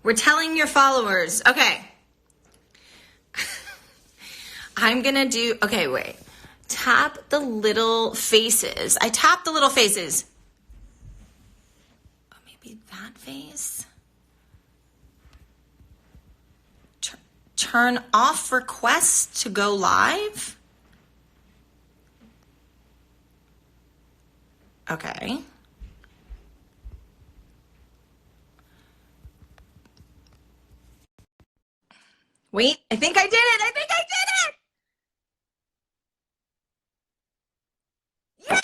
We're telling your followers. Okay. I'm going to do, okay, wait. Tap the little faces. I tap the little faces. Oh, maybe that face. Turn off requests to go live. Okay. Wait, I think I did it. I think I did it. Yes!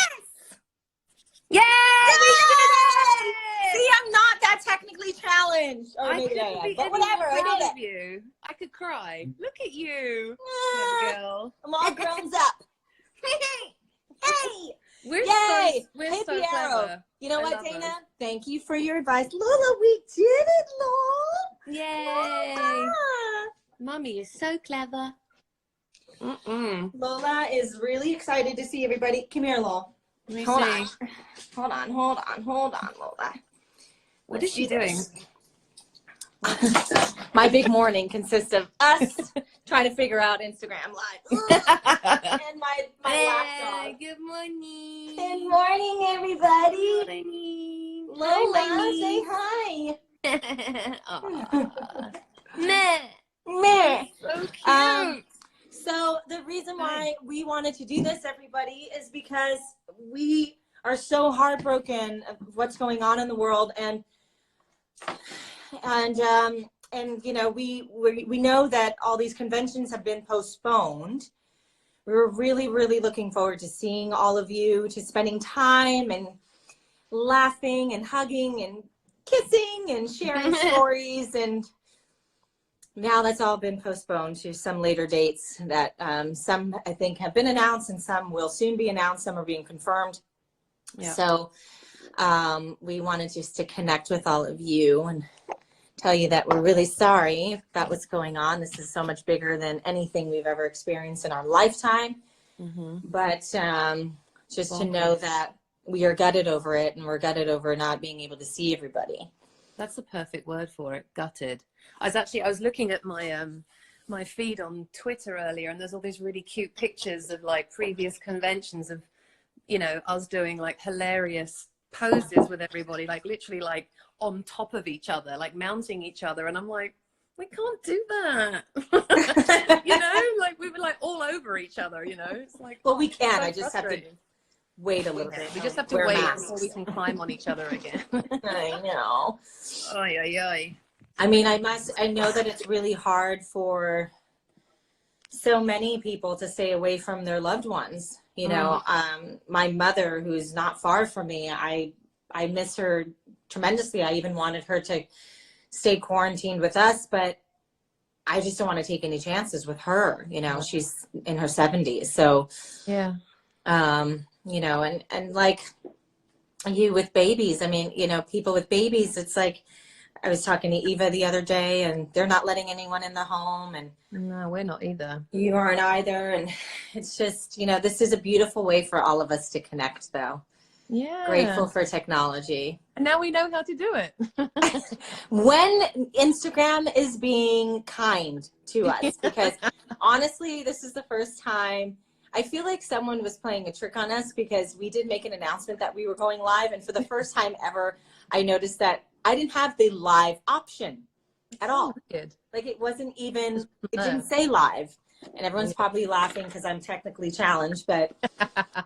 Yay! We did it! See, I'm not that technically challenged. Or I maybe couldn't I am, be but any whatever, more I proud did of it. you. I could cry. Look at you, Ah, clever girl. I'm all grown up. Hey! We're Yay! we're Hit so the arrow. clever. You know I what, love Dana? us. Thank you for your advice. Lola, we did it, Lola. Yay! Lola. Mummy is so clever. Lola is really excited to see everybody. Come here, Lola. Let me Hold see. on, Lola. What is she doing? My big morning consists of us trying to figure out Instagram Live. And my laptop. Good morning. Good morning, everybody. Good morning. Lola, say hi. hi. Meh. Meh. So cute. So the reason why we wanted to do this, everybody, is because we are so heartbroken of what's going on in the world, and you know, we know that all these conventions have been postponed. We were really, really looking forward to seeing all of you, to spending time and laughing and hugging and kissing and sharing stories, and now that's all been postponed to some later dates that some I think have been announced and some will soon be announced. Some are being confirmed. Yeah. So we wanted just to connect with all of you and tell you that we're really sorry about what's going on. This is so much bigger than anything we've ever experienced in our lifetime. But just to know that we are gutted over it, and we're gutted over not being able to see everybody. That's the perfect word for it, gutted. I was looking at my my feed on Twitter earlier, and there's all these really cute pictures of like previous conventions of, you know, us doing like hilarious poses with everybody, like literally like on top of each other, like mounting each other, and I'm like, we can't do that. You know, like we were like all over each other, you know. It's like, well, we can. so I just have to wait a little bit. We just have to wait until we can climb on each other again. I know. Oy, oy, oy. I mean, I know that it's really hard for so many people to stay away from their loved ones. You know, my mother, who's not far from me, I miss her tremendously. I even wanted her to stay quarantined with us, but I just don't want to take any chances with her. You know, she's in her 70s. So, yeah. You know, and like you with babies, I mean, you know, people with babies, it's like, I was talking to Eva the other day, and they're not letting anyone in the home, and no, we're not either. You aren't either. And it's just, you know, this is a beautiful way for all of us to connect, though. Yeah. Grateful for technology. And now we know how to do it. When Instagram is being kind to us, because honestly, this is the first time I feel like someone was playing a trick on us, because we did make an announcement that we were going live. And for the first time ever, I noticed that I didn't have the live option at all. Good. Like it wasn't even, it didn't say live. And everyone's probably laughing because I'm technically challenged. But,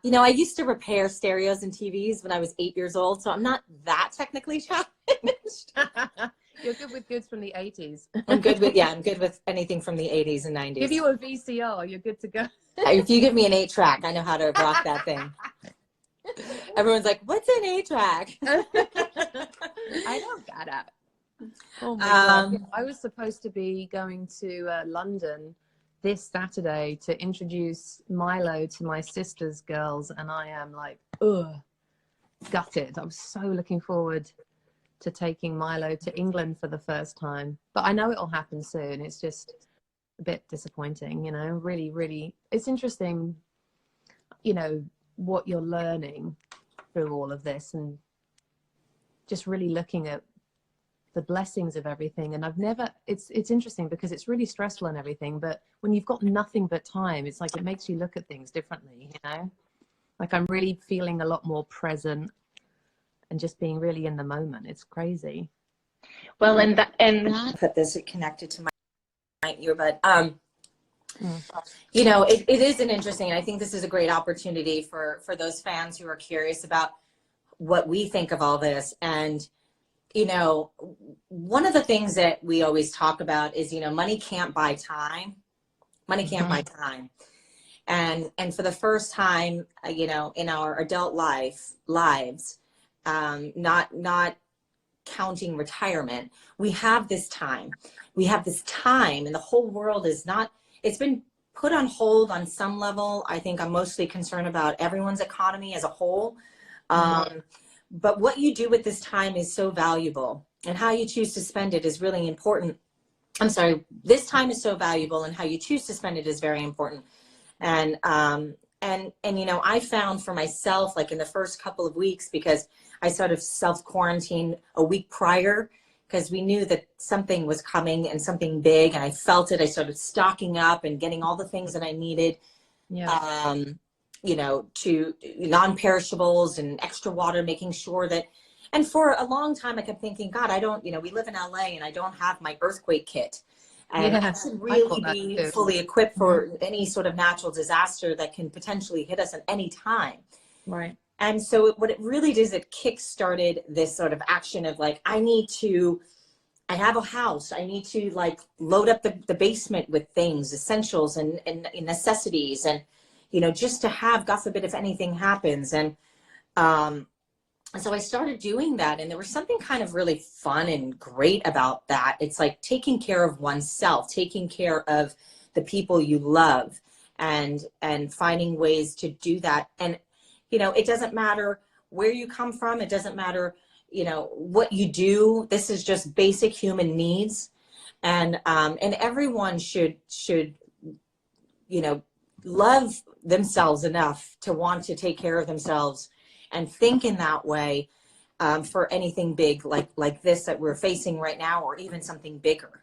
you know, I used to repair stereos and TVs when I was 8 years old. So I'm not that technically challenged. You're good with goods from the 80s. I'm good with anything from the 80s and 90s. Give you a VCR, you're good to go. If you give me an 8-track, I know how to rock that thing. Everyone's like, what's an 8-track? I don't get it. Oh my God. I was supposed to be going to London this Saturday to introduce Milo to my sister's girls, and I am like, gutted. I'm so looking forward to taking Milo to England for the first time, but I know it'll happen soon. It's just a bit disappointing, you know. Really, really, it's interesting, you know, what you're learning through all of this, and just really looking at the blessings of everything. And I've never, it's interesting because it's really stressful and everything, but when you've got nothing but time, it's like it makes you look at things differently, you know? Like I'm really feeling a lot more present and just being really in the moment. It's crazy. Well, and that put this connected to my earbud. You know, it is an interesting, and I think this is a great opportunity for those fans who are curious about what we think of all this. And, you know, one of the things that we always talk about is, you know, money can't buy time. Money can't buy time. And for the first time, you know, in our adult lives, not counting retirement, we have this time. We have this time, and the whole world is not, it's been put on hold on some level. I think I'm mostly concerned about everyone's economy as a whole. But what you do with this time is so valuable, and how you choose to spend it is really important. I'm sorry, this time is so valuable, and how you choose to spend it is very important. And you know, I found for myself, like in the first couple of weeks, because I sort of self-quarantined a week prior, because we knew that something was coming and something big, and I felt it. I started stocking up and getting all the things that I needed, you know, to non-perishables and extra water, making sure that, and for a long time I kept thinking, God, I don't, you know, we live in LA and I don't have my earthquake kit. And I should really be fully equipped for any sort of natural disaster that can potentially hit us at any time. Right. And so what it really did is it kick-started this sort of action of like, I have a house. I need to like load up the basement with things, essentials and necessities. And, you know, just to have, God forbid, if anything happens. And so I started doing that, and there was something kind of really fun and great about that. It's like taking care of oneself, taking care of the people you love, and finding ways to do that. And, you know, it doesn't matter where you come from. It doesn't matter, you know, what you do. This is just basic human needs. And everyone should, you know, love themselves enough to want to take care of themselves and think in that way, for anything big like this that we're facing right now, or even something bigger,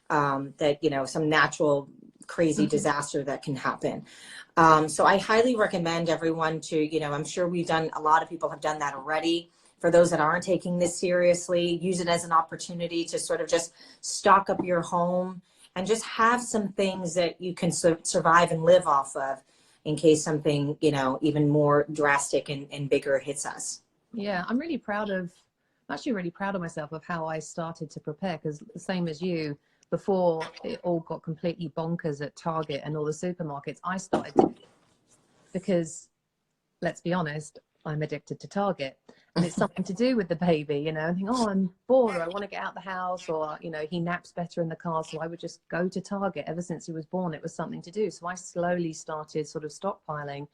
that, you know, some natural crazy disaster that can happen. So I highly recommend everyone to, you know, I'm sure a lot of people have done that already. For those that aren't taking this seriously, use it as an opportunity to sort of just stock up your home and just have some things that you can survive and live off of in case something, you know, even more drastic and bigger hits us. Yeah, I'm actually really proud of myself of how I started to prepare, because the same as you, before it all got completely bonkers at Target and all the supermarkets, I started to, because let's be honest, I'm addicted to Target, and it's something to do with the baby, you know, and think, oh, I'm bored, or I want to get out the house, or, you know, he naps better in the car. So I would just go to Target. Ever since he was born, it was something to do. So I slowly started sort of stockpiling,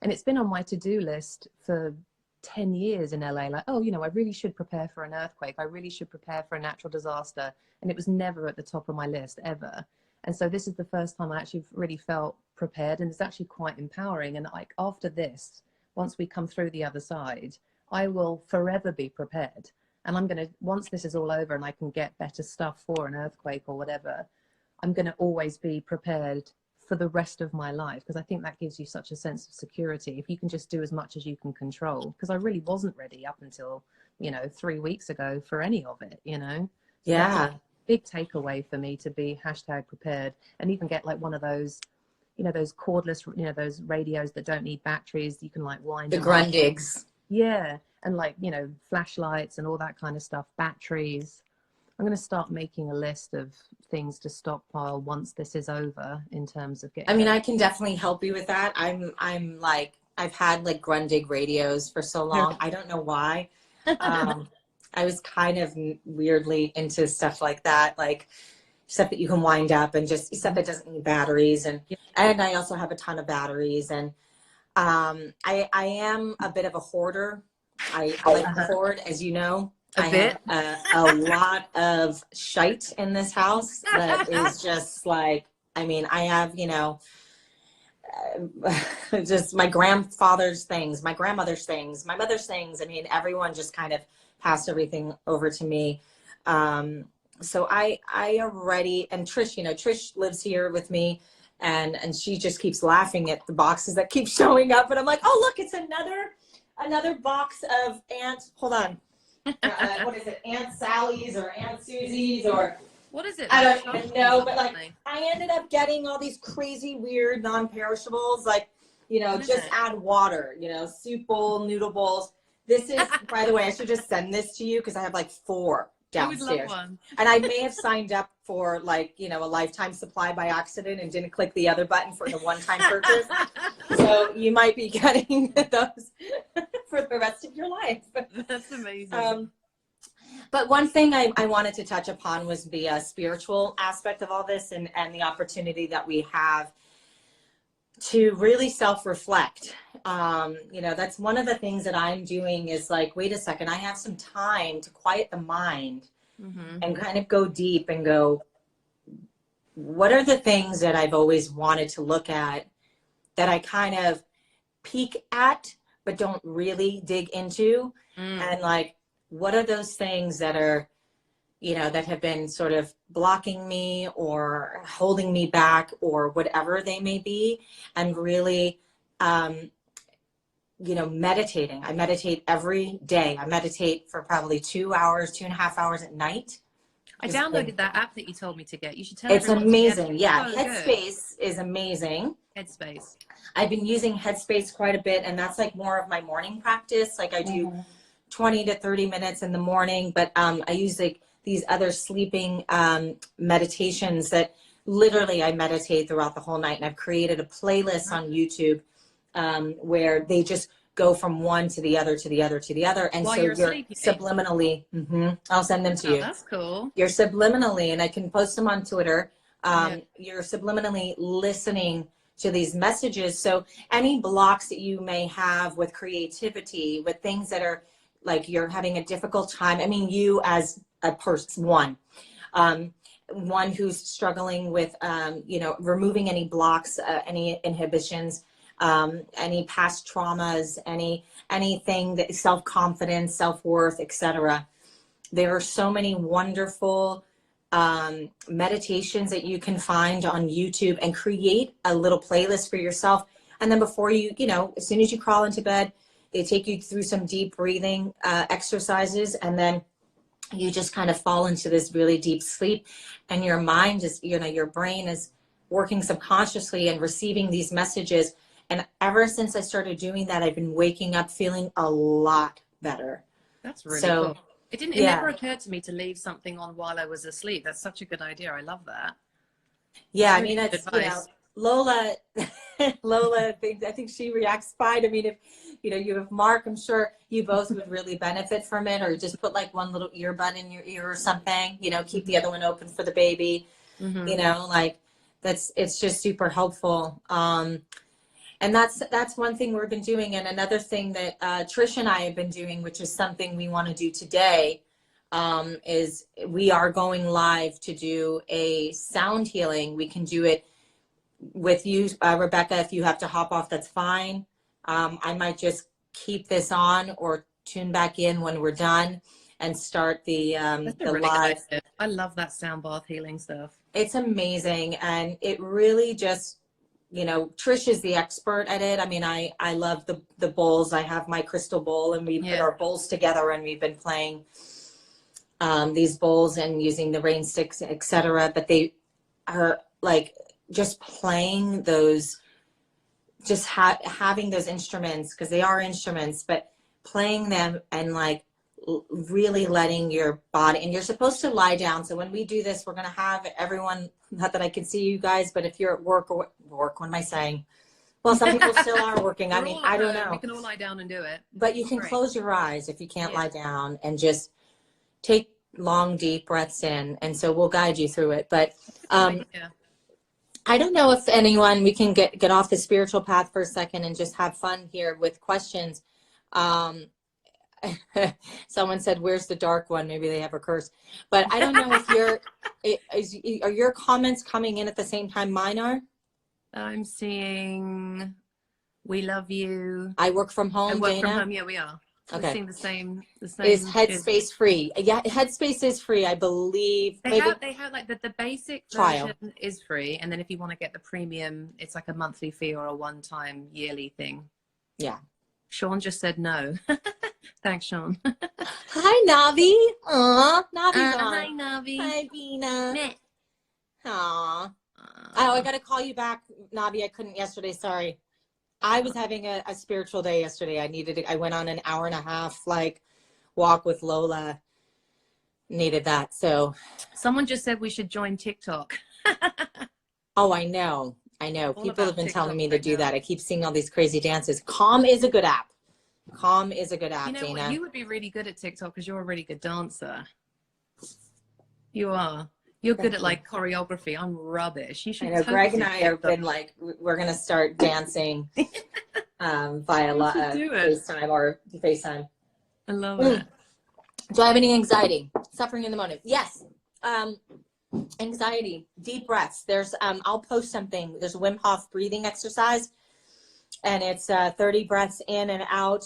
and it's been on my to-do list for 10 years in LA. Like, oh, you know, I really should prepare for an earthquake. I really should prepare for a natural disaster. And it was never at the top of my list ever. And so this is the first time I actually really felt prepared, and it's actually quite empowering. And like after this, once we come through the other side, I will forever be prepared. And I'm going to, once this is all over and I can get better stuff for an earthquake or whatever, I'm going to always be prepared for the rest of my life, because I think that gives you such a sense of security if you can just do as much as you can control. Because I really wasn't ready up until, you know, 3 weeks ago for any of it, you know. So yeah, big takeaway for me to be #prepared, and even get like one of those, you know, those cordless, you know, those radios that don't need batteries. You can like wind the them Grundigs. Yeah, and like, you know, flashlights and all that kind of stuff, batteries. I'm going to start making a list of things to stockpile once this is over, in terms of getting. I mean, I can definitely help you with that. I'm like, I've had like Grundig radios for so long. I don't know why. I was kind of weirdly into stuff like that, like stuff that you can wind up and just stuff that doesn't need batteries. And I also have a ton of batteries. And I am a bit of a hoarder. I like to hoard, as you know. I have a lot of shite in this house that is just like, I mean, I have, you know, just my grandfather's things, my grandmother's things, my mother's things. I mean, everyone just kind of passed everything over to me. So I already, and Trish, you know, Trish lives here with me, and she just keeps laughing at the boxes that keep showing up. And I'm like, oh, look, it's another box of hold on. What is it? Aunt Sally's or Aunt Susie's or what is it? I don't even know, but like I ended up getting all these crazy weird non-perishables, like, you know, just add water, you know, soup bowl, noodle bowls. This is, by the way, I should just send this to you because I have like 4 downstairs. I would love one. And I may have signed up for like, you know, a lifetime supply by accident and didn't click the other button for the one-time purchase. So you might be getting those for the rest of your life. That's amazing. But one thing I wanted to touch upon was the spiritual aspect of all this, and the opportunity that we have to really self-reflect. You know, that's one of the things that I'm doing is like, wait a second, I have some time to quiet the mind and kind of go deep and go, what are the things that I've always wanted to look at that I kind of peek at, but don't really dig into? And like, what are those things that are, you know, that have been sort of blocking me or holding me back or whatever they may be, and really, you know, meditating. I meditate every day. I meditate for probably 2 hours, 2.5 hours at night. I downloaded that app that you told me to get. You should tell It's everyone amazing. To Yeah, so Headspace is amazing. Headspace. I've been using Headspace quite a bit, and that's like more of my morning practice. Like I do 20 to 30 minutes in the morning, but I use like these other sleeping meditations that literally I meditate throughout the whole night. And I've created a playlist on YouTube where they just go from one to the other to the other to the other. And while so you're sleeping. Subliminally, I'll send them to you. That's cool. You're subliminally, and I can post them on Twitter. You're subliminally listening to these messages. So any blocks that you may have with creativity, with things that are like you're having a difficult time. I mean, you as a person, one who's struggling with, you know, removing any blocks, any inhibitions, any past traumas, anything that self-confidence, self-worth, etc. There are so many wonderful meditations that you can find on YouTube, and create a little playlist for yourself. And then before you know, as soon as you crawl into bed, they take you through some deep breathing exercises, and then you just kind of fall into this really deep sleep, and your mind is, you know, your brain is working subconsciously and receiving these messages. And ever since I started doing that, I've been waking up feeling a lot better. That's really cool. It never occurred to me to leave something on while I was asleep. That's such a good idea. I love that. Yeah, I mean, that's, you know, Lola, I think she reacts fine. I mean, if, you know, you have Mark, I'm sure you both would really benefit from it, or just put like one little earbud in your ear or something, you know, keep the other one open for the baby, you know, like it's just super helpful. And that's one thing we've been doing. And another thing that Trish and I have been doing, which is something we want to do today, is we are going live to do a sound healing. We can do it with you, Rebecca. If you have to hop off, that's fine. I might just keep this on or tune back in when we're done and start the really live. I love that sound bath healing stuff. It's amazing. And it really just, you know, Trish is the expert at it. I mean, I love the bowls. I have my crystal bowl, and we put our bowls together, and we've been playing these bowls and using the rain sticks, etc. But they are like just playing those, just having those instruments, because they are instruments, but playing them and like really letting your body, and you're supposed to lie down. So when we do this, we're going to have everyone, not that I can see you guys, but if you're at work, what am I saying? Well, some people still are working. I mean, I don't know. We can all lie down and do it. But you can close your eyes if you can't lie down, and just take long, deep breaths in. And so we'll guide you through it. But I don't know if anyone, we can get off the spiritual path for a second and just have fun here with questions. Someone said, where's the dark one? Maybe they have a curse. But I don't know if are your comments coming in at the same time mine are? I'm seeing, we love you. I work from home, I work Dana. from home, yeah, we are. We're Okay. seeing the same. Is Headspace free? Yeah, Headspace is free, I believe. They have like the basic trial version is free, and then if you want to get the premium, it's like a monthly fee or a one-time yearly thing. Yeah. Sean just said no. Thanks, Sean. Hi, Navi. Aw, Navi's on. Hi, Navi. Hi, Bina. Meh. Aw. Oh, I got to call you back, Navi. I couldn't yesterday. Sorry. I was having a spiritual day yesterday. I went on an hour and a half, like, walk with Lola. Needed that. So. Someone just said we should join TikTok. Oh, I know. All People have been TikTok telling me to right do now. that. I keep seeing all these crazy dances. Calm is a good app. Calm is a good app, You know Dana. what? You would be really good at TikTok because you're a really good dancer. You are. You're good at like choreography. I'm rubbish. You should. I know. Totally Greg and I have TikTok. been like, we're gonna start dancing via FaceTime or FaceTime. I love it. Do I have any anxiety? Suffering in the moment? Yes. Anxiety. Deep breaths. There's I'll post something. There's a Wim Hof breathing exercise, and it's 30 breaths in and out.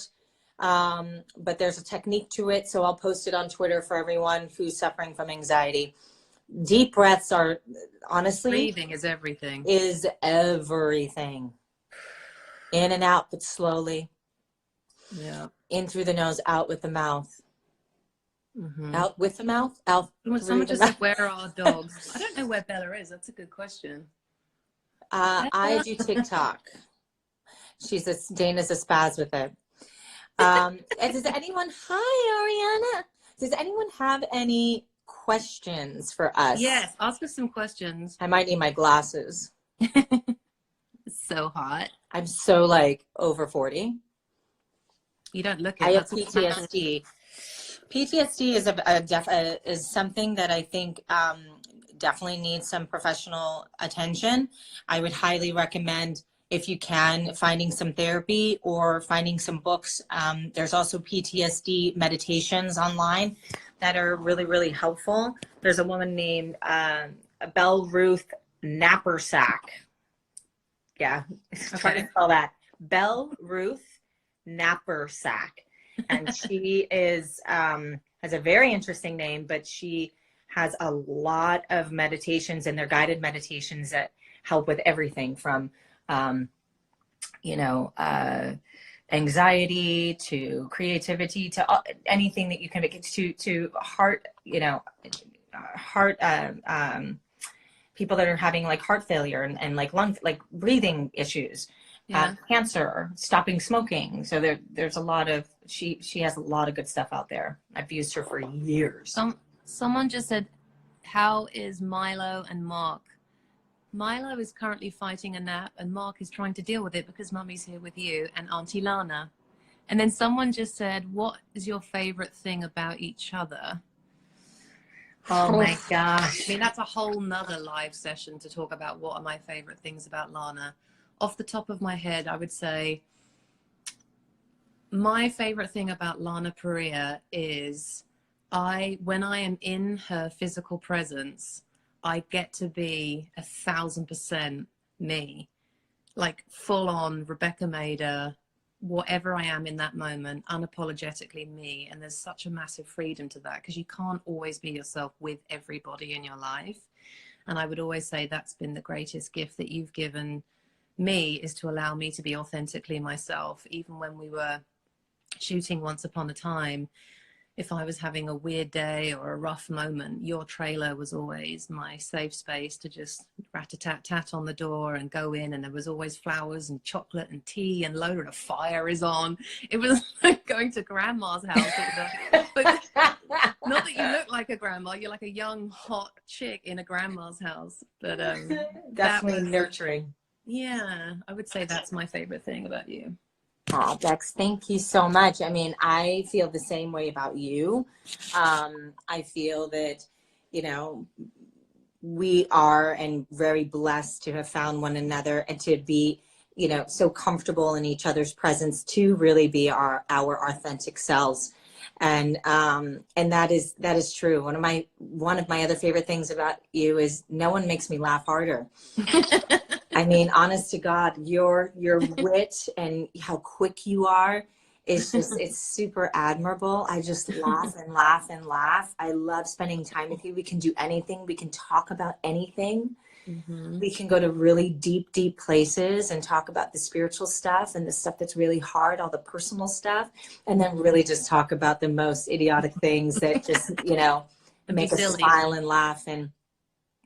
But there's a technique to it, so I'll post it on Twitter for everyone who's suffering from anxiety. Deep breaths are, honestly, Breathing is everything. Is everything. In and out, but slowly. Yeah. In through the nose, out with the mouth. Mm-hmm. Out with the mouth, out When through someone the just mouth. said, "Where are our dogs?" I don't know where Bella is. That's a good question. I do TikTok. Dana's a spaz with it. Does anyone? Hi, Ariana. Does anyone have any questions for us? Yes, ask us some questions. I might need my glasses. It's so hot. I'm so like over 40. You don't look it. I have That's PTSD. PTSD is something that I think definitely needs some professional attention. I would highly recommend, if you can, finding some therapy or finding some books. There's also PTSD meditations online that are really, really helpful. There's a woman named Belle Ruth Knappersack. Yeah, try to spell that. Belle Ruth Knappersack. And she is has a very interesting name, but she has a lot of meditations, and they're guided meditations that help with everything from anxiety to creativity to anything that you can make it to heart, people that are having like heart failure and like lung, like breathing issues. Yeah. Cancer, stopping smoking. So there's a lot of, she has a lot of good stuff out there. I've used her for years. Someone just said, how is Milo and Mark? Milo is currently fighting a nap, and Mark is trying to deal with it because Mummy's here with you and Auntie Lana. And then someone just said, what is your favorite thing about each other? Oh my gosh. I mean, that's a whole nother live session to talk about what are my favorite things about Lana. Off the top of my head, I would say my favorite thing about Lana Parrilla is when I am in her physical presence, I get to be 1,000% me, like full on Rebecca Mader, whatever I am in that moment, unapologetically me. And there's such a massive freedom to that because you can't always be yourself with everybody in your life. And I would always say that's been the greatest gift that you've given me, is to allow me to be authentically myself. Even when we were shooting Once Upon a Time, if I was having a weird day or a rough moment, your trailer was always my safe space to just rat-a-tat-tat on the door and go in, and there was always flowers and chocolate and tea and load of fire is on. It was like going to grandma's house. But not that you look like a grandma, you're like a young hot chick in a grandma's house. But definitely nurturing. Yeah, I would say that's my favorite thing about you. Oh, Bex, thank you so much. I mean, I feel the same way about you. I feel that, we are and very blessed to have found one another and to be, so comfortable in each other's presence to really be our authentic selves. And that is true. One of my other favorite things about you is no one makes me laugh harder. I mean, honest to God, your wit and how quick you are is just, it's super admirable. I just laugh and laugh and laugh. I love spending time with you. We can do anything. We can talk about anything. Mm-hmm. We can go to really deep, deep places and talk about the spiritual stuff and the stuff that's really hard, all the personal stuff, and then really just talk about the most idiotic things that just, you know, make us smile and laugh. And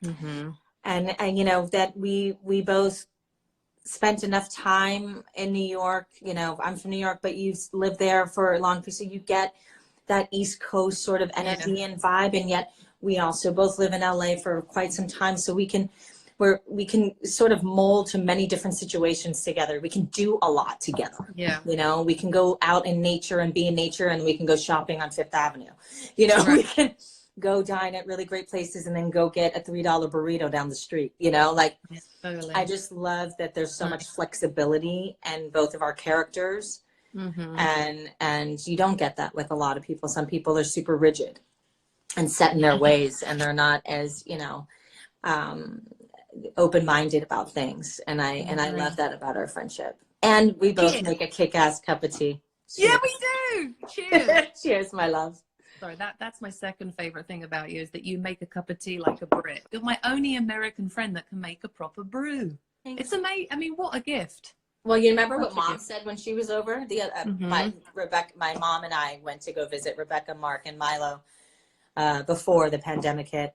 Mm-hmm. and you know, that we both spent enough time in New York. You know, I'm from New York, but you've lived there for a long time, so you get that East Coast sort of energy and vibe. And yet we also both live in LA for quite some time, so we can sort of mold to many different situations together. We can do a lot together. Yeah. You know, we can go out in nature and be in nature, and we can go shopping on Fifth Avenue. You know, Right. we can go dine at really great places and then go get a $3 burrito down the street. You know, like, Yeah, totally. I just love that there's so much flexibility in both of our characters. Mm-hmm. And you don't get that with a lot of people. Some people are super rigid and set in their ways, and they're not as, you know, open-minded about things. And I love that about our friendship. And we both make a kick-ass cup of tea. Cheers. Yeah, we do. Cheers. Cheers, my love. Sorry, that's my second favorite thing about you, is that you make a cup of tea like a Brit. You're my only American friend that can make a proper brew. Thanks. It's amazing. I mean, what a gift. Well, you remember what Mom said when she was over? Mm-hmm. My mom and I went to go visit Rebecca, Mark, and Milo before the pandemic hit.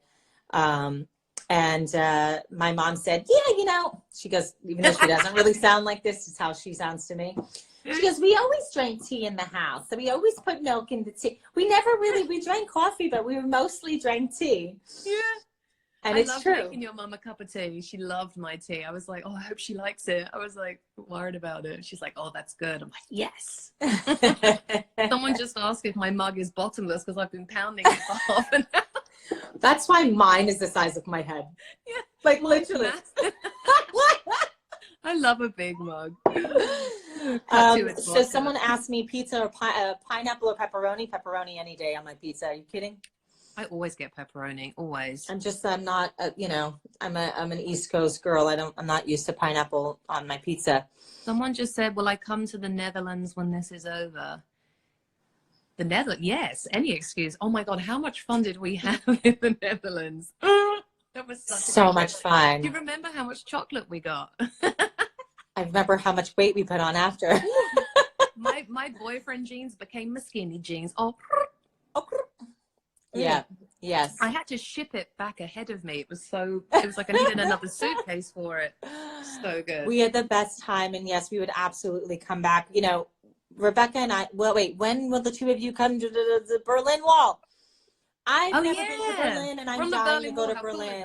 And my mom said, yeah, you know, she goes, even though she doesn't really sound like this, is how she sounds to me. She goes, we always drank tea in the house. So we always put milk in the tea. We drank coffee, but we mostly drank tea. Yeah. And I it's love true. making your mum a cup of tea. She loved my tea. I was like, oh, I hope she likes it. I was like worried about it. She's like, oh, that's good. I'm like, yes. Someone just asked if my mug is bottomless because I've been pounding it for half an hour. That's why mine is the size of my head. Yeah. Like literally. I love a big mug. So someone asked me pizza or pineapple or pepperoni. Pepperoni any day on my pizza. Are you kidding? I always get pepperoni, always. I'm not, you know, I'm an East Coast girl. I'm not used to pineapple on my pizza. Someone just said, will I come to the Netherlands when this is over? The Netherlands? Yes, any excuse. Oh my God, how much fun did we have in the Netherlands? That was so much fun. Do you remember how much chocolate we got? I remember how much weight we put on after. my boyfriend jeans became my skinny jeans. Oh. Yeah. Yes. I had to ship it back ahead of me. It was like I needed another suitcase for it. So good. We had the best time, and yes, we would absolutely come back. You know, Rebecca and I, well, wait, when will the two of you come to the Berlin Wall? I've never been to Berlin, and I'm dying to go to Berlin.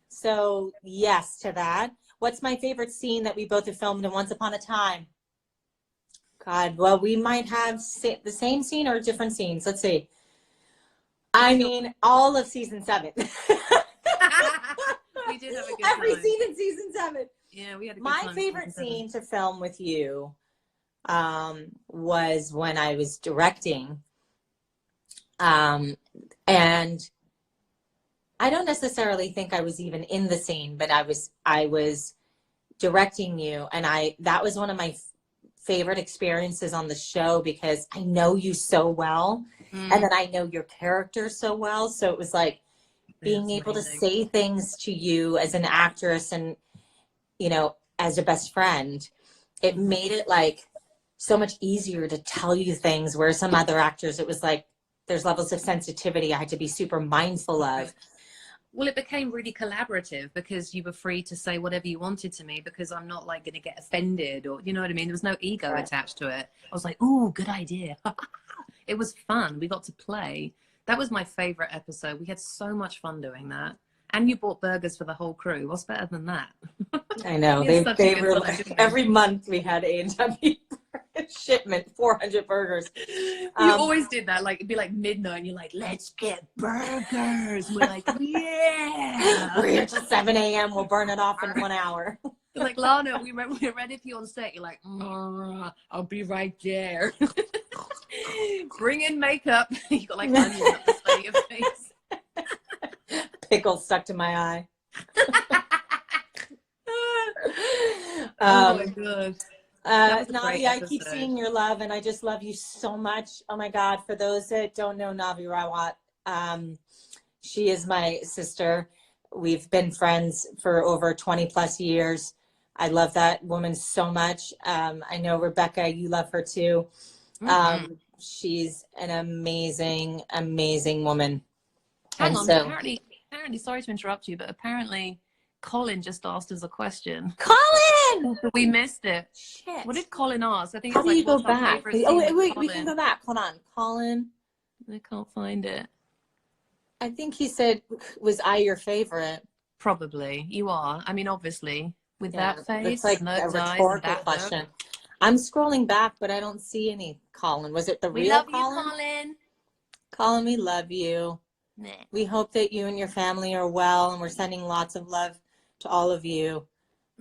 So yes to that. What's my favorite scene that we both have filmed in Once Upon a Time? God, well, we might have the same scene or different scenes. Let's see. I mean, all of season 7. We did have a good Every time. scene in season 7. Yeah, we had a good My time. favorite scene to film with you was when I was directing. And I don't necessarily think I was even in the scene, but I was directing you, and that was one of my favorite experiences on the show because I know you so well, and then I know your character so well. So it was like being able to say things to you as an actress and, you know, as a best friend. It made it like so much easier to tell you things, where some other actors, it was like there's levels of sensitivity I had to be super mindful of. Well, it became really collaborative because you were free to say whatever you wanted to me because I'm not like going to get offended, or, you know what I mean? There was no ego attached to it. I was like, ooh, good idea. It was fun. We got to play. That was my favorite episode. We had so much fun doing that. And you bought burgers for the whole crew. What's better than that? I know. They were like, every month we had A&W shipment, 400 burgers. You always did that. Like, it'd be like midnight and you're like, let's get burgers. And we're like, yeah. We're here till 7 a.m. We'll burn it off in 1 hour. Like, Lana, we're ready for you on set. You're like, I'll be right there. Bring in makeup. You got like onions up the side of your face. Pickle stuck to my eye. Oh my God. That was a great Navi, I keep episode. seeing your love, and I just love you so much. Oh my God! For those that don't know Navi Rawat, she is my sister. We've been friends for over 20 plus years. I love that woman so much. I know Rebecca, you love her too. She's an amazing, amazing woman. Hang And on, so, apparently, sorry to interrupt you, but apparently Colin just asked us a question. Colin! We missed it. Shit. What did Colin ask? I think How it's do you like, go what's our back? favorite Oh, scene with we can Colin? go back. Hold on. Colin. I can't find it. I think he said, was I your favorite? Probably. You are. I mean, obviously, with that face, it's like and a those eyes, and rhetorical that question. look. I'm scrolling back, but I don't see any Colin. Was it the We real love Colin? you, Colin. Colin, we love you. Nah. We hope that you and your family are well, and we're sending lots of love to all of you.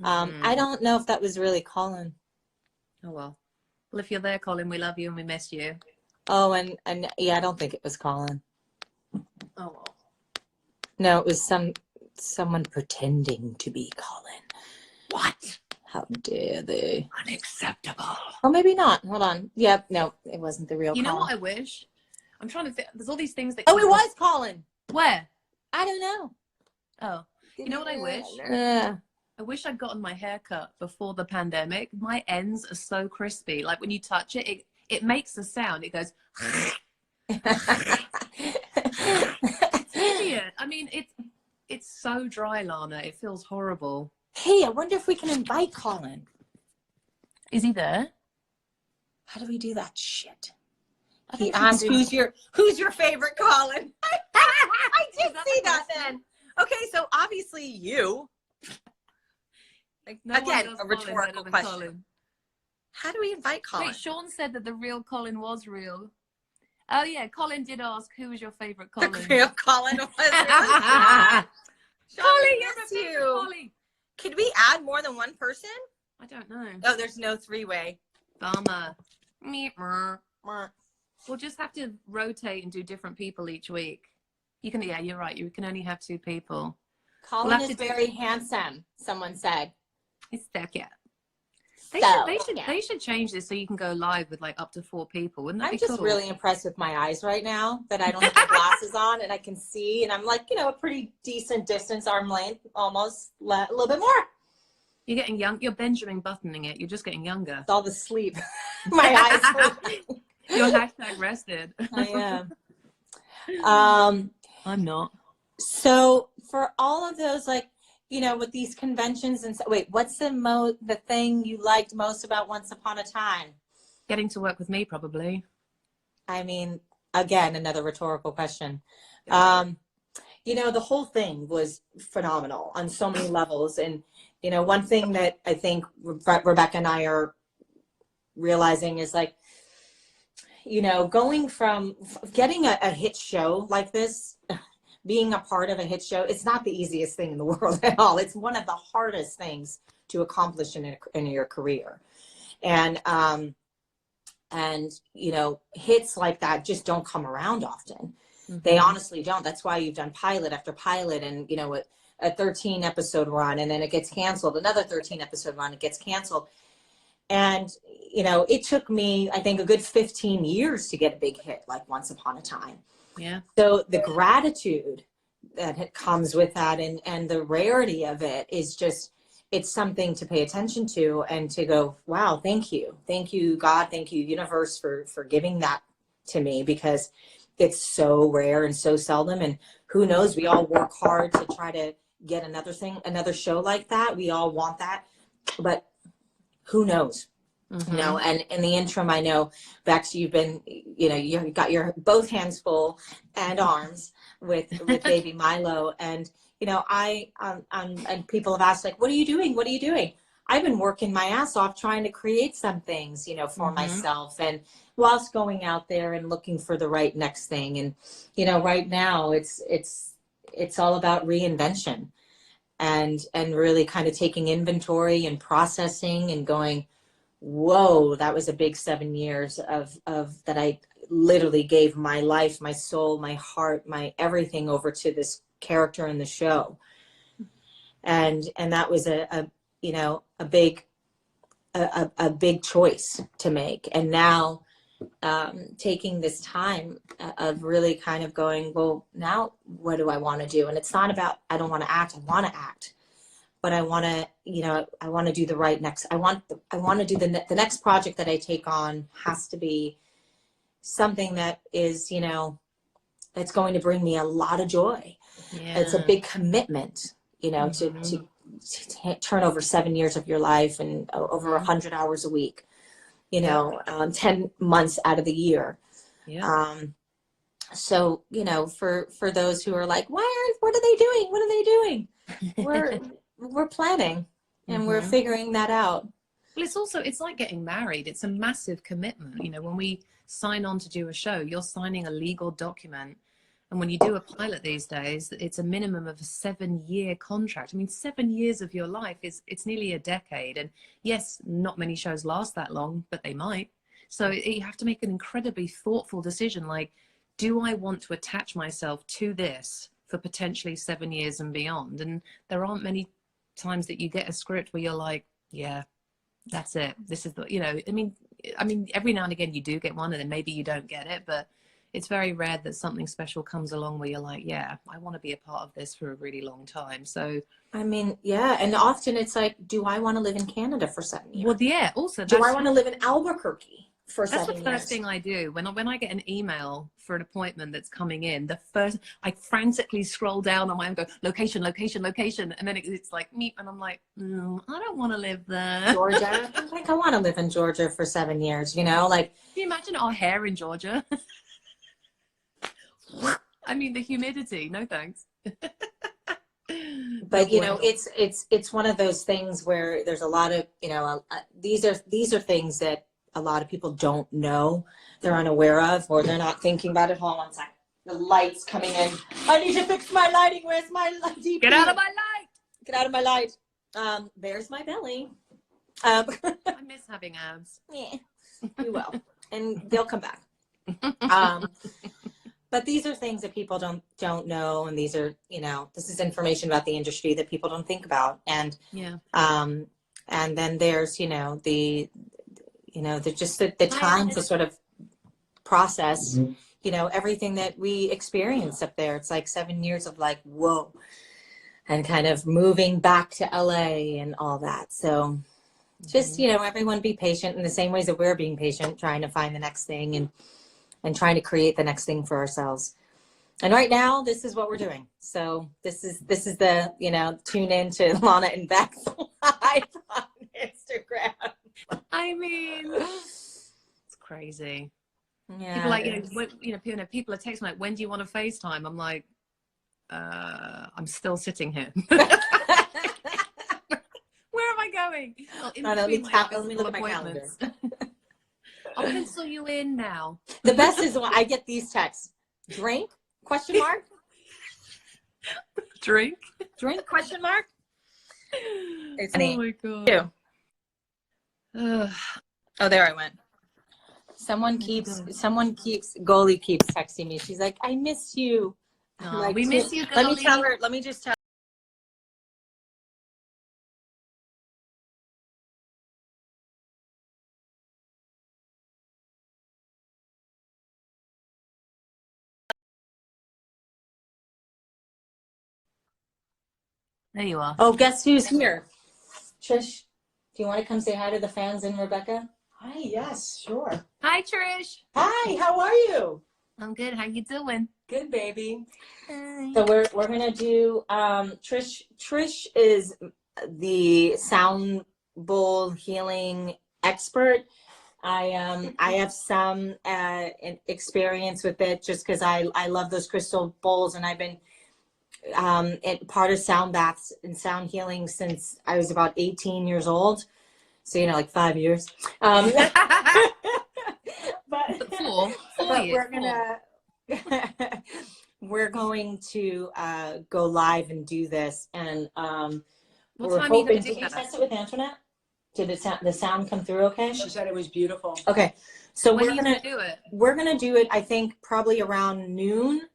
I don't know if that was really Colin. Oh, well. Well, if you're there, Colin, we love you and we miss you. Oh, and yeah, I don't think it was Colin. Oh, well. No, it was someone pretending to be Colin. What? How dare they? Unacceptable. Oh, maybe not. Hold on. Yep, no, it wasn't the real You know Colin. what I wish? I'm trying to think. There's all these things that. Oh, it was Colin. Where? I don't know. Oh. You know what I wish? I wish I'd gotten my hair cut before the pandemic. My ends are so crispy. Like when you touch it, it makes a sound. It goes. It's idiot. I mean, it's so dry, Lana. It feels horrible. Hey, I wonder if we can invite Colin. Is he there? How do we do that shit? I He think we can asked, do- who's your favorite Colin? I did Is that see the that question? then. Okay, so obviously you. Like, no one Again, does a Colin rhetorical better than question. Colin. How do we invite Colin? Wait, Sean said that the real Colin was real. Oh yeah, Colin did ask who was your favorite Colin. The real Colin was Colin, Colin, you're miss the favorite you. Colin. Could we add more than one person? I don't know. Oh, there's no three-way. Bummer. We'll just have to rotate and do different people each week. You can, yeah, you're right. You can only have 2 people. Colin is very handsome, someone said. It's that, yeah. They should change this so you can go live with like up to 4 people. Wouldn't that be cool? I'm just really impressed with my eyes right now that I don't have my glasses on and I can see, and I'm like, a pretty decent distance, arm length, almost a little bit more. You're getting young. You're Benjamin Buttoning it. You're just getting younger. It's all the sleep. My eyes. You're hashtag rested. I am. I'm not. So for all of those, like, with these conventions and wait, what's the thing you liked most about Once Upon a Time? Getting to work with me, probably. I mean, again, another rhetorical question. The whole thing was phenomenal on so many levels. And, one thing that I think Rebecca and I are realizing is like, going from getting a hit show like this, being a part of a hit show, it's not the easiest thing in the world at all. It's one of the hardest things to accomplish in your career. And hits like that just don't come around often. Mm-hmm. They honestly don't. That's why you've done pilot after pilot and, a 13 episode run, and then it gets canceled. Another 13 episode run, it gets canceled. And, it took me, I think, a good 15 years to get a big hit like Once Upon a Time. Yeah. So the gratitude that comes with that and the rarity of it is just, it's something to pay attention to and to go, wow, thank you. Thank you, God. Thank you, universe, for giving that to me, because it's so rare and so seldom. And who knows, we all work hard to try to get another show like that. We all want that, but who knows? Mm-hmm. And in the interim, I know, Bex, you've been, you've got your both hands full and arms with baby Milo. And, and people have asked, like, what are you doing? What are you doing? I've been working my ass off trying to create some things, for mm-hmm. myself, and whilst going out there and looking for the right next thing. And, right now it's all about reinvention and really kind of taking inventory and processing and going, whoa, that was a big 7 years of that I literally gave my life, my soul, my heart, my everything over to this character in the show. And that was a a big choice to make. And now taking this time of really kind of going, well, now what do I want to do? And it's not about, I don't want to act, I want to act, but I want to, you know, I want to do the right next, I want to do the next project that I take on has to be something that is, you know, that's going to bring me a lot of joy. Yeah. It's a big commitment, you know, to turn over 7 years of your life and over 100 hours a week, you know, 10 months out of the year. Yeah. So, you know, for those who are like, what are they doing? What are they doing? We're planning and we're figuring that out. Well, it's also, it's like getting married. It's a massive commitment. You know, when we sign on to do a show, you're signing a legal document. And when you do a pilot these days, it's a minimum of a 7-year contract. I mean, 7 years of your life it's nearly a decade. And yes, not many shows last that long, but they might. So you have to make an incredibly thoughtful decision. Like, do I want to attach myself to this for potentially 7 years and beyond? And there aren't many times that you get a script where you're like, yeah, that's it. This is the, you know, I mean, every now and again you do get one and then maybe you don't get it, but it's very rare that something special comes along where you're like, yeah, I want to be a part of this for a really long time. So, I mean, yeah. And often it's like, do I want to live in Canada for 7 years? well, yeah, also, do I want to live in Albuquerque for 7 years? That's the first thing I do. When I get an email for an appointment that's coming in, the first, I frantically scroll down on my own, go, location, location, location. And then it's like, meep. And I'm like, I don't want to live there. Georgia. I'm like, I want to live in Georgia for 7 years, you know, like. Can you imagine our hair in Georgia? I mean, the humidity, no thanks. But you know, it's one of those things where there's a lot of, you know, these are things that a lot of people don't know, they're unaware of, or they're not thinking about it. Hold on one second. The light's coming in. I need to fix my lighting. Where's my DP? Get out of my light. Get out of my light. There's my belly. I miss having abs. Yeah, you will, and they'll come back. But these are things that people don't know, and these are, you know, this is information about the industry that people don't think about, and and then there's, you know, the just the time to sort of process, you know, everything that we experience up there. It's like 7 years of like, whoa, and kind of moving back to LA and all that. So just, you know, everyone be patient in the same ways that we're being patient, trying to find the next thing and trying to create the next thing for ourselves. And right now, this is what we're doing. So this is the, you know, tune in to Lana and Bex live on Instagram. I mean, it's crazy. Yeah. People like, people are texting like, when do you want to FaceTime? I'm like, I'm still sitting here. Where am I going? Well, let me look at my calendar. I'll pencil you in now. The best is when I get these texts. Drink? Question mark? Drink? Drink? Question mark? It's me. Oh my God. Oh, there I went. Goalie keeps texting me. She's like, I miss you. Oh, like, we miss you, Goalie. Let me just tell her. There you are. Oh, guess who's here? Trish, do you want to come say hi to the fans and Rebecca? Hi, yes, sure. Hi, Trish. Hi, how are you? I'm good. How you doing? Good, baby. Hi. So we're gonna do Trish is the sound bowl healing expert. I have some experience with it just because I love those crystal bowls, and I've been part of sound baths and sound healing since I was about 18 years old. So, you know, like 5 years. But we're going to go live and do this, and we're hoping. Did you test it with Antoinette? Did the sound come through okay? She said it was beautiful. Okay, so when are you gonna do it? We're gonna do it, I think, probably around noon.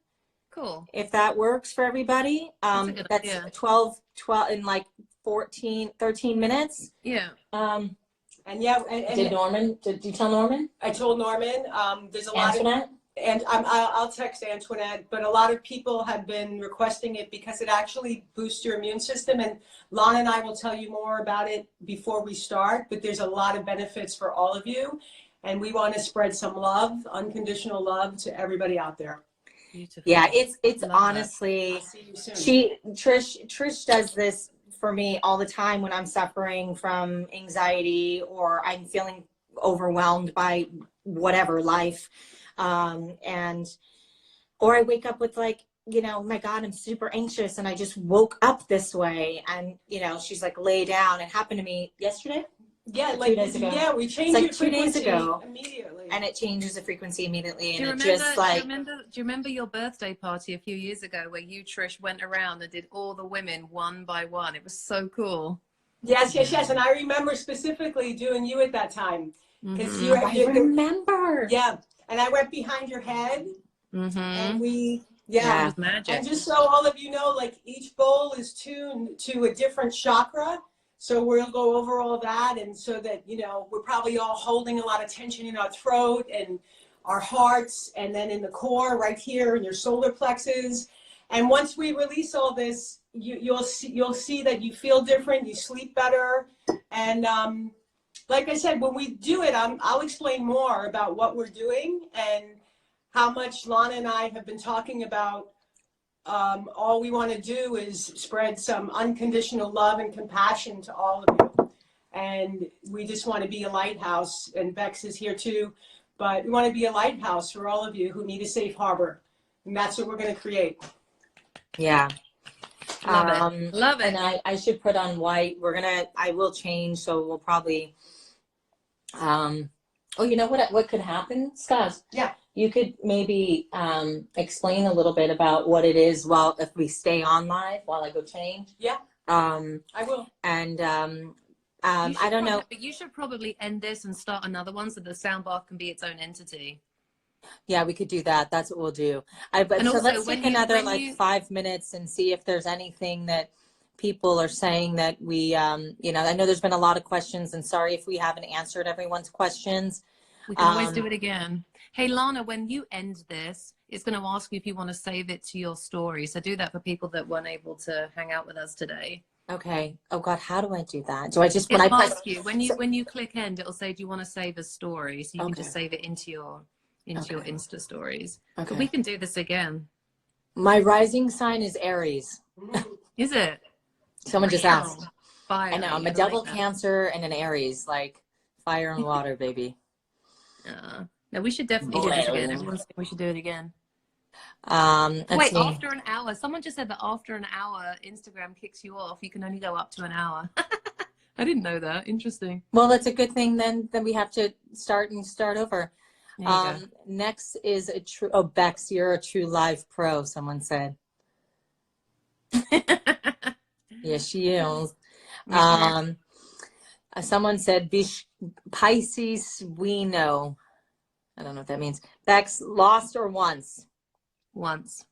Cool. If that works for everybody. That's 12 in like 13 minutes. Yeah. And yeah, Did you tell Norman? I told Norman, there's a lot of, Antoinette? and I'll text Antoinette, but a lot of people have been requesting it because it actually boosts your immune system. And Lana and I will tell you more about it before we start, but there's a lot of benefits for all of you. And we want to spread some love, unconditional love to everybody out there. Beautiful. Yeah, it's Love honestly, I'll see you soon. Trish does this for me all the time when I'm suffering from anxiety or I'm feeling overwhelmed by whatever life. And, or I wake up with like, you know, my God, I'm super anxious and I just woke up this way. And, you know, she's like, lay down. It happened to me yesterday. Yeah, Or like 2 days ago. yeah, we changed It's like your 2 days frequency ago. immediately. And it changes the frequency immediately. Do you And remember? it just like, Do you remember your birthday party a few years ago where you, Trish, went around and did all the women one by one? It was so cool. Yes. And I remember specifically doing you at that time. Because Mm-hmm. I remember. Yeah. And I went behind your head Mm-hmm. and we, It was magic. And just so all of you know, like each bowl is tuned to a different chakra. So we'll go over all that. And so that, you know, we're probably all holding a lot of tension in our throat and our hearts. And then in the core right here in your solar plexus. And once we release all this, you'll see that you feel different. You sleep better. And like I said, when we do it, I'll explain more about what we're doing and how much Lana and I have been talking about. All we want to do is spread some unconditional love and compassion to all of you. And we just want to be a lighthouse, and Bex is here too, but we want to be a lighthouse for all of you who need a safe harbor. And that's what we're going to create. Yeah. Love it. Love it. And I should put on white. I will change. So we'll probably, oh, you know what could happen, Scott? Yeah. You could maybe explain a little bit about what it is if we stay on live while I go change. Yeah. I will. And I don't know. But you should probably end this and start another one so the soundbar can be its own entity. Yeah, we could do that. That's what we'll do. So let's take another 5 minutes and see if there's anything that people are saying that we, you know, I know there's been a lot of questions, and sorry if we haven't answered everyone's questions. We can always do it again. Hey, Lana, when you end this, it's going to ask you if you want to save it to your story. So do that for people that weren't able to hang out with us today. Okay. Oh God, how do I do that? Do I just, when you click end, it'll say, do you want to save a story? So you can just save it into your Insta stories. Okay. But we can do this again. My rising sign is Aries. Is it? Someone just asked. Fire. I know. I'm a double Cancer and an Aries, like fire and water, baby. No, we should definitely do this again. Everyone's saying we should do it again. Wait, after an hour. Someone just said that after an hour, Instagram kicks you off. You can only go up to an hour. I didn't know that. Interesting. Well, that's a good thing then. Then we have to start over. Next is a true. Oh, Bex, you're a true live pro. Someone said. Yes, she is. Someone said Pisces. We know. I don't know what that means. Bex, lost or once? Once.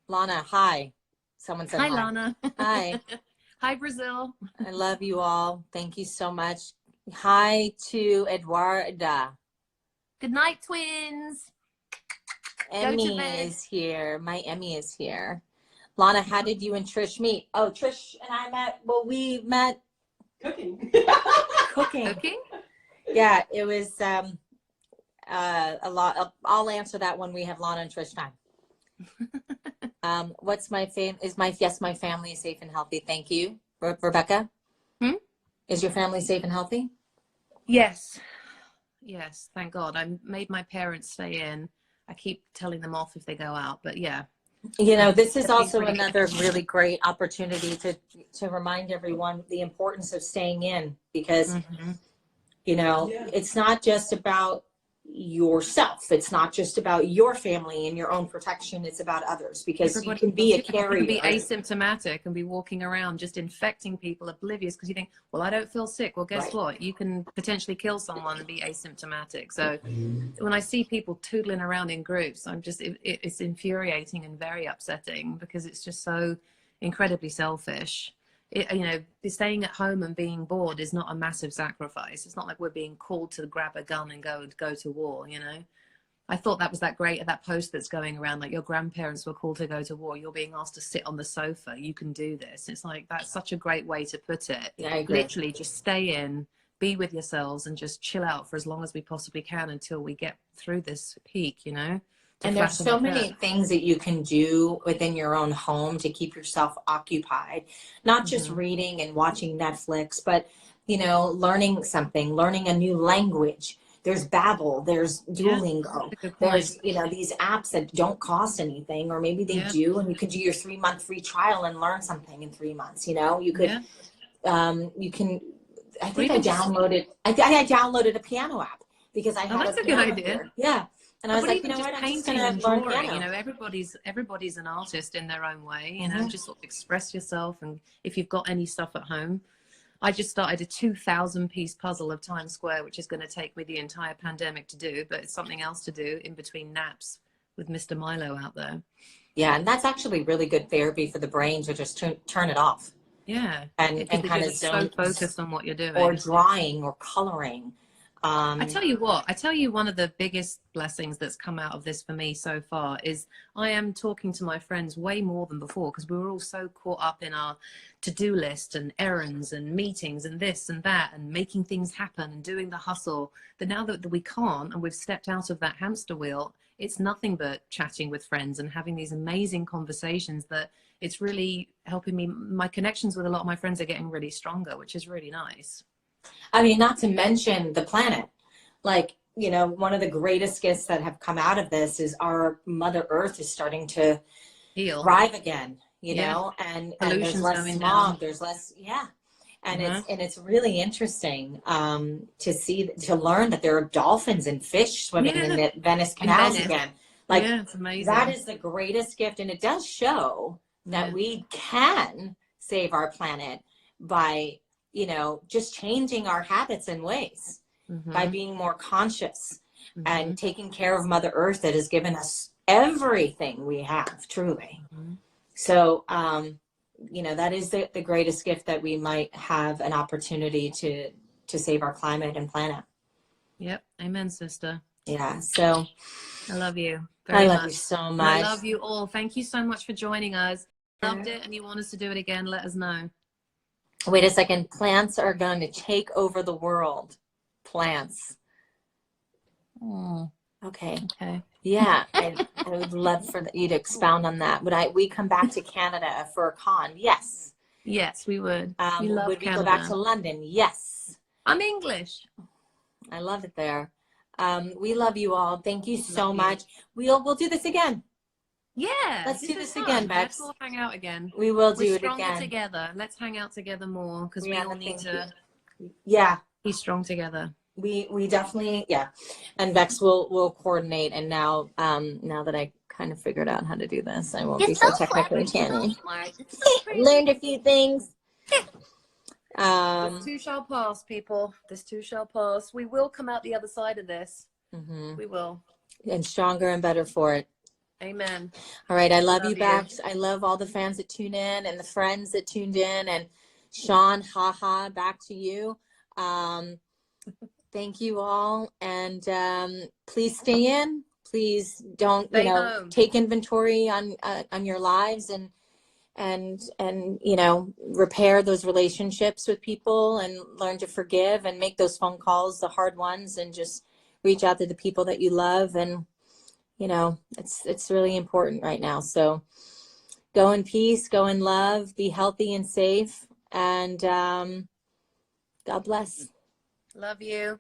Lana, hi. Someone said hi. Hi, Lana. Hi. Hi, Brazil. I love you all. Thank you so much. Hi to Eduarda. Good night, twins. Emmy is here. My Emmy is here. Lana, how did you and Trish meet? Oh, Trish and I we met cooking. Cooking? Yeah, it was a lot. I'll answer that when we have Lana and Trish time. What's my my family is safe and healthy. Thank you. Rebecca? Is your family safe and healthy? Yes. Yes, thank God. I made my parents stay in. I keep telling them off if they go out, but yeah. You know, this is also another really great opportunity to remind everyone the importance of staying in, because, you know, it's not just about yourself. It's not just about your family and your own protection. It's about others, because you can be a carrier. You can be asymptomatic and be walking around just infecting people, oblivious, because you think, well, I don't feel sick. Well, guess what? You can potentially kill someone and be asymptomatic. So when I see people tootling around in groups, it's infuriating and very upsetting, because it's just so incredibly selfish. you know, staying at home and being bored is not a massive sacrifice. It's not like we're being called to grab a gun and go to war, you know. I thought that was that post that's going around, like your grandparents were called to go to war. You're being asked to sit on the sofa. You can do this. It's like, that's such a great way to put it. Yeah, I agree. Literally just stay in, be with yourselves and just chill out for as long as we possibly can until we get through this peak, you know. And there's so many things that you can do within your own home to keep yourself occupied, not just reading and watching Netflix, but, you know, learning something, learning a new language. There's Babbel, there's Duolingo, there's, you know, these apps that don't cost anything, or maybe they do, and you can do your 3-month free trial and learn something in 3 months. You know, you could, you can. I think I downloaded. I downloaded a piano app because I had. That's a good idea. Here. Yeah, and I was like, you know what, I'm just gonna learn piano. You know, everybody's an artist in their own way. You know, just sort of express yourself, and if you've got any stuff at home. I just started a 2,000-piece puzzle of Times Square, which is going to take me the entire pandemic to do, but it's something else to do in between naps with Mr. Milo out there. Yeah, and that's actually really good therapy for the brain to just turn it off. Yeah, and kind of so focused on what you're doing. Or drawing or coloring. I tell you one of the biggest blessings that's come out of this for me so far is I am talking to my friends way more than before, because we were all so caught up in our to-do list and errands and meetings and this and that and making things happen and doing the hustle, that now that we can't and we've stepped out of that hamster wheel, it's nothing but chatting with friends and having these amazing conversations that it's really helping me. My connections with a lot of my friends are getting really stronger, which is really nice. I mean, not to mention the planet. Like, you know, one of the greatest gifts that have come out of this is our Mother Earth is starting to heal, thrive again, you know, and there's less smog, there's less, and it's really interesting to learn that there are dolphins and fish swimming in the Venice canals again. Like, it's amazing. That is the greatest gift, and it does show that we can save our planet by, you know, just changing our habits and ways, by being more conscious and taking care of Mother Earth that has given us everything we have, truly. So, you know, that is the greatest gift that we might have an opportunity to save our climate and planet. Yep. Amen, sister. Yeah. So I love you. I love you so much. I love you all. Thank you so much for joining us. Loved it. And you want us to do it again, let us know. Wait a second. Plants are going to take over the world. Plants. Okay. Yeah. I would love for you to expound on that. Would we come back to Canada for a con? Yes. Yes, we would. Would we go back to London? Yes. I'm English. I love it there. We love you all. Thank you so much. We'll do this again. Yeah. Let's do this again, Bex. Let's all hang out again. We will do We're it again. Stronger together. Let's hang out together more, because we all need to be strong together. We definitely, and Bex will coordinate. And now that I kind of figured out how to do this, I won't be so technically canny. Learned a few things. This too shall pass, people. This too shall pass. We will come out the other side of this. We will. And stronger and better for it. Amen. All right. I love you, Bex. I love all the fans that tune in and the friends that tuned in. And Sean, back to you. Thank you all. And please stay in. Please don't, take inventory on your lives and repair those relationships with people and learn to forgive and make those phone calls, the hard ones, and just reach out to the people that you love. And it's really important right now. So go in peace, go in love, be healthy and safe, and God bless. Love you.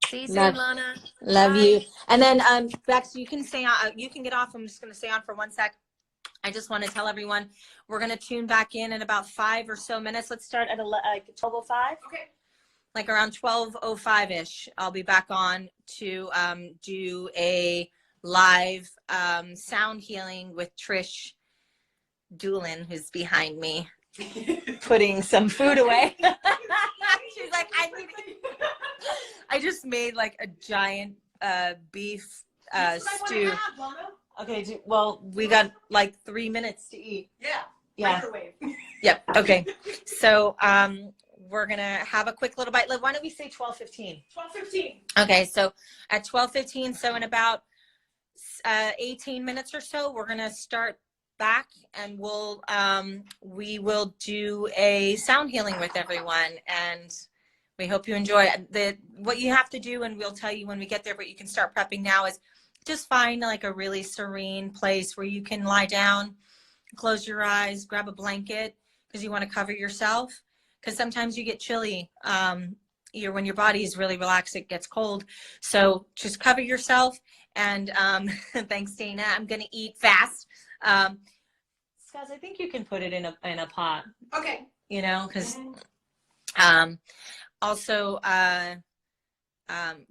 See you soon, Lana. Love you. And then Bex, you can stay on. You can get off. I'm just going to stay on for 1 sec. I just want to tell everyone we're going to tune back in about 5 or so minutes. Let's start at 12:05. Okay. Like around 12:05 ish. I'll be back on to do a live sound healing with Trish Doolin, who's behind me, putting some food away. She's like, I just made like a giant beef stew. Okay, well, we got like 3 minutes to eat. Yeah. Yeah. Microwave. Yep. Okay. So we're gonna have a quick little bite. Why don't we say 12:15? 12:15. Okay. So at 12:15, so in about 18 minutes or so, we're gonna start back, and we will do a sound healing with everyone, and we hope you enjoy it. What you have to do, and we'll tell you when we get there, but you can start prepping now, is just find like a really serene place where you can lie down, close your eyes, grab a blanket, because you want to cover yourself, because sometimes you get chilly. When your body is really relaxed, it gets cold. So just cover yourself. And thanks, Dana. I'm gonna eat fast. Scott, I think you can put it in a pot. Okay. You know, because also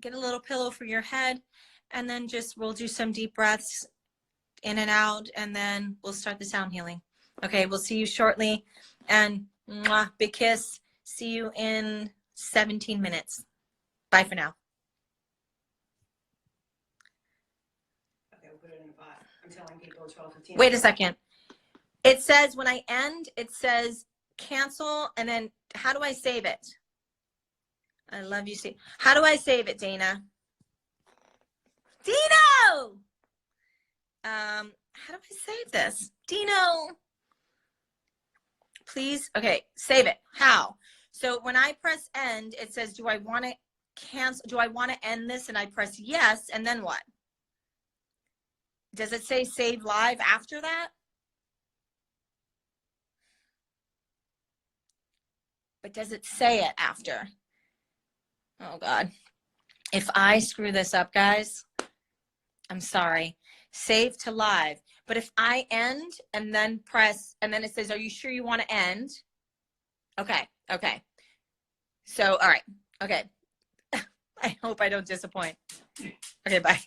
get a little pillow for your head, and then we'll do some deep breaths in and out, and then we'll start the sound healing. Okay, we'll see you shortly, and mwah, big kiss. See you in 17 minutes. Bye for now. Okay, we'll put it in a pot. I'm telling people 12:15. Wait a second. It says when I end, it says cancel, and then how do I save it? I love you, Steve. How do I save it, Dana? Dino! How do I save this? Dino! Please? Okay, save it. How? So when I press end, it says, do I want to cancel? Do I want to end this? And I press yes, and then what? Does it say save live after that? But does it say it after? Oh, God. If I screw this up, guys, I'm sorry. Save to live. But if I end and then press, and then it says, are you sure you want to end? Okay. Okay. So, all right. Okay. I hope I don't disappoint. Okay, bye.